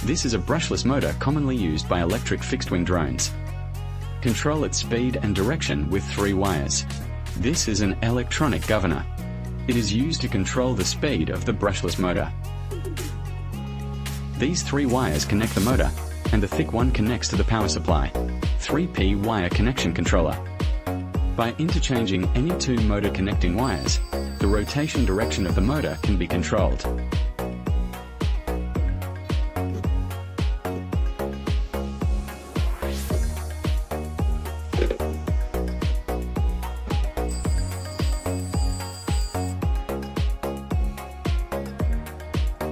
This is a brushless motor commonly used by electric fixed-wing drones. Control its speed and direction with 3 wires. This is an electronic governor. It is used to control the speed of the brushless motor. These 3 wires connect the motor, and the thick one connects to the power supply. 3P wire connection controller. By interchanging any 2 motor connecting wires, the rotation direction of the motor can be controlled.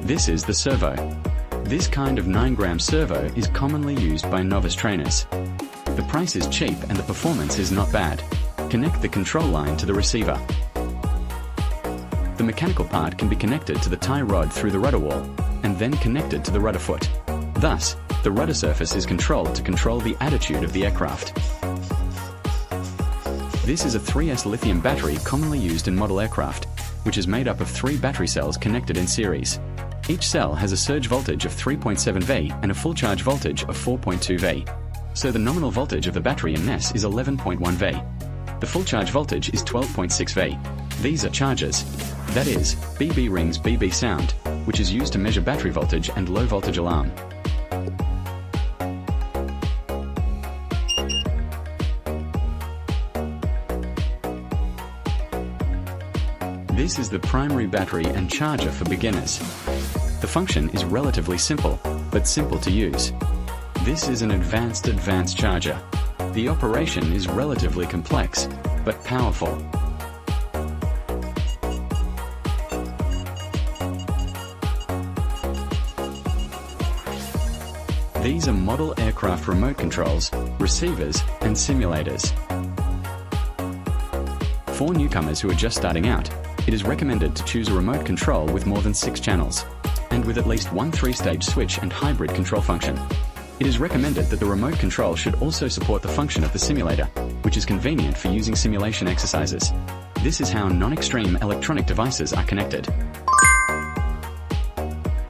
This is the servo. This kind of 9-gram servo is commonly used by novice trainers. The price is cheap and the performance is not bad. Connect the control line to the receiver. The mechanical part can be connected to the tie rod through the rudder wall, and then connected to the rudder foot. Thus, the rudder surface is controlled to control the attitude of the aircraft. This is a 3S lithium battery commonly used in model aircraft, which is made up of 3 battery cells connected in series. Each cell has a surge voltage of 3.7 V and a full charge voltage of 4.2 V. So the nominal voltage of the battery in NES is 11.1 V. The full charge voltage is 12.6 V. These are chargers. That is, BB rings BB sound, which is used to measure battery voltage and low voltage alarm. This is the primary battery and charger for beginners. The function is relatively simple, but simple to use. This is an advanced charger. The operation is relatively complex, but powerful. These are model aircraft remote controls, receivers, and simulators. For newcomers who are just starting out, it is recommended to choose a remote control with more than 6 channels, and with at least one 3-stage switch and hybrid control function. It is recommended that the remote control should also support the function of the simulator, which is convenient for using simulation exercises. This is how non-extreme electronic devices are connected.